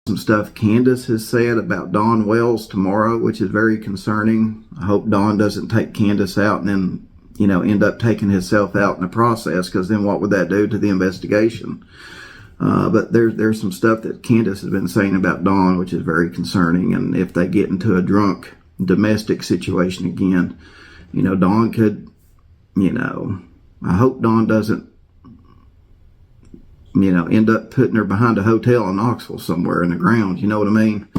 Some stuff Candace has said about Dawn Wells tomorrow, which is very concerning. I hope Dawn doesn't take Candace out and then, end up taking himself out in the process, because then what would that do to the investigation? But there's some stuff that Candace has been saying about Dawn, which is very concerning. And if they get into a drunk domestic situation again, Dawn could, I hope Dawn doesn't, end up putting her behind a hotel in Knoxville somewhere in the ground. You know what I mean?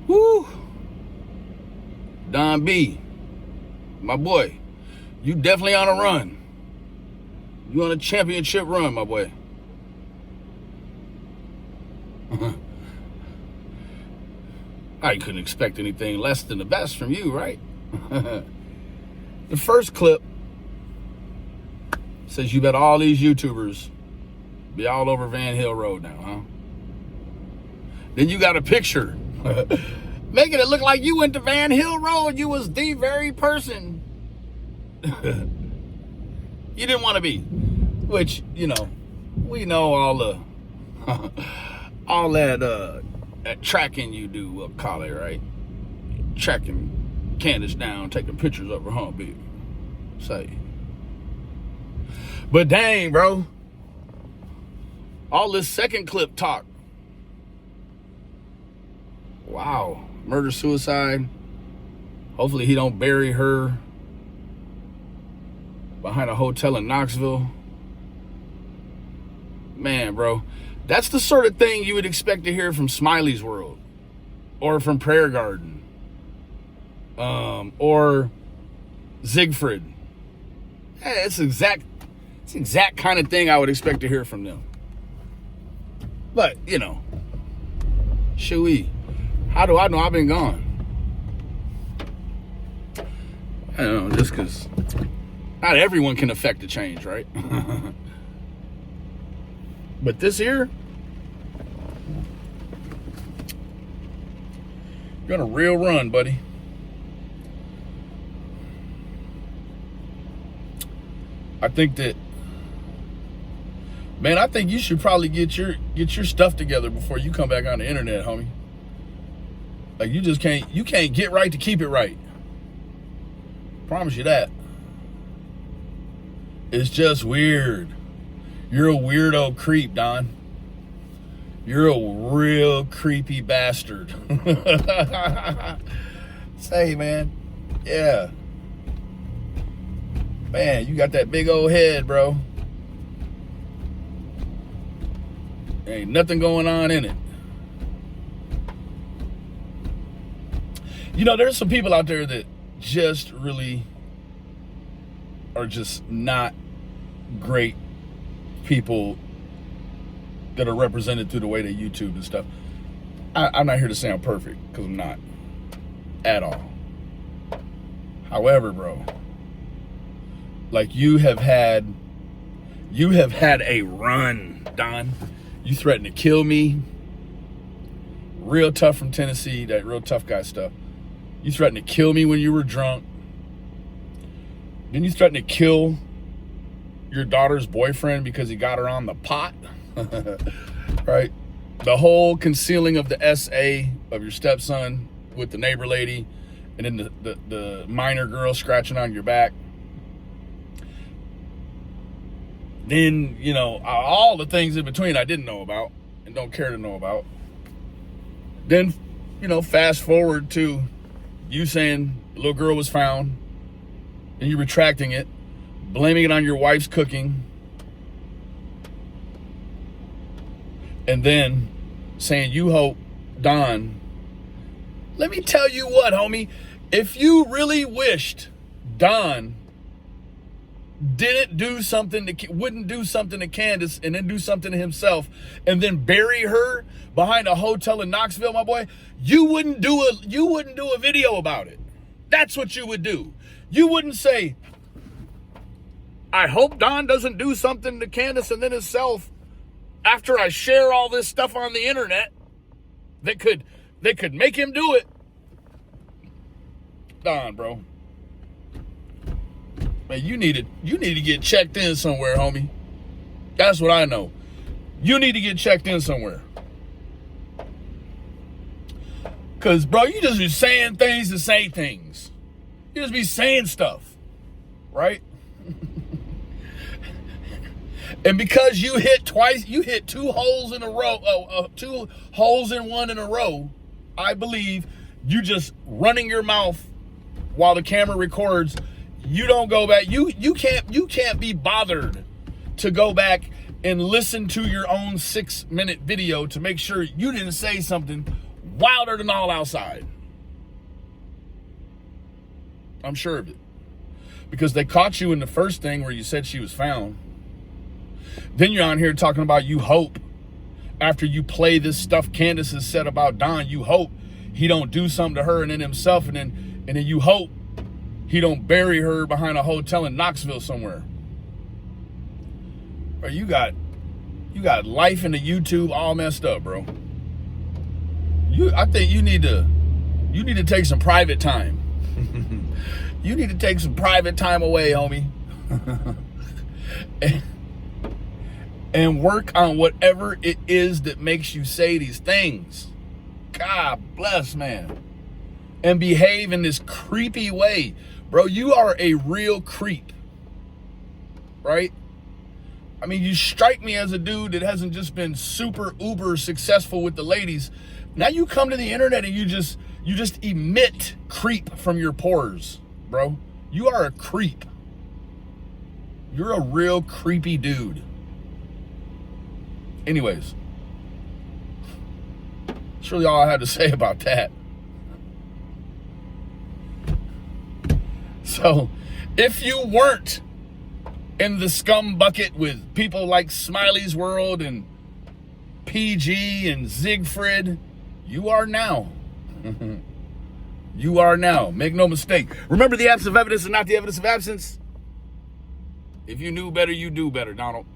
Woo! Don B, my boy, you definitely on a run. You on a championship run, my boy. I couldn't expect anything less than the best from you, right? The first clip says you bet all these YouTubers be all over Van Hill Road now, huh? Then you got a picture making it look like you went to Van Hill Road. You was the very person you didn't want to be. Which, we know all the all that tracking you do, we'll call it, right? Tracking Candace down, taking pictures of her, huh, baby? Say. But dang, bro. All this second clip talk. Wow. Murder, suicide. Hopefully he don't bury her behind a hotel in Knoxville. Man, bro. That's the sort of thing you would expect to hear from Smiley's World. Or from Prayer Garden. Or Siegfried. Hey, it's exact kind of thing I would expect to hear from them. But, shoo-wee. How do I know I've been gone? I don't know, just because not everyone can affect the change, right? But this here, you're on a real run, buddy. I think you should probably get your stuff together before you come back on the internet, homie. Like, you can't get right to keep it right. Promise you that. It's just weird. You're a weirdo creep, Don. You're a real creepy bastard. Say, man. Yeah. Man, you got that big old head, bro. Ain't nothing going on in it. There's some people out there that just really are just not great people that are represented through the way they YouTube and stuff. I'm not here to say I'm perfect, because I'm not at all. However, bro, like you have had a run, Don. You threatened to kill me. Real tough from Tennessee, that real tough guy stuff. You threatened to kill me when you were drunk. Then you threatened to kill your daughter's boyfriend because he got her on the pot. Right? The whole concealing of the SA of your stepson with the neighbor lady, and then the minor girl scratching on your back. Then, all the things in between I didn't know about and don't care to know about. Then, fast forward to you saying the little girl was found, and you retracting it, blaming it on your wife's cooking, and then saying you hope Don. Let me tell you what, homie. If you really wished Don wouldn't do something to Candace and then do something to himself and then bury her behind a hotel in Knoxville, my boy, you wouldn't do a video about it. That's what you would do. You wouldn't say, I hope Don doesn't do something to Candace and then himself after I share all this stuff on the internet that could make him do it. Don, bro. Man, you need to get checked in somewhere, homie. That's what I know. You need to get checked in somewhere. Because, bro, you just be saying things to say things. You just be saying stuff, right? And because you hit twice, you hit 2 holes in a row, 2 holes in one in a row, I believe you just running your mouth while the camera records. You don't go back. You can't be bothered to go back and listen to your own 6-minute video to make sure you didn't say something wilder than all outside. I'm sure of it. Because they caught you in the first thing where you said she was found. Then you're on here talking about you hope after you play this stuff Candace has said about Don, you hope he don't do something to her and then himself, and then you hope he don't bury her behind a hotel in Knoxville somewhere. Or you got life in the YouTube all messed up, bro. I think you need to take some private time. You need to take some private time away, homie. and work on whatever it is that makes you say these things. God bless, man. And behave in this creepy way. Bro, you are a real creep. Right? I mean, you strike me as a dude that hasn't just been super uber successful with the ladies. Now you come to the internet and you just emit creep from your pores, bro. You are a creep. You're a real creepy dude. Anyways, that's really all I had to say about that. So, if you weren't in the scum bucket with people like Smiley's World and PG and Siegfried, you are now. You are now. Make no mistake. Remember, the absence of evidence is not the evidence of absence. If you knew better, you do better, Donald.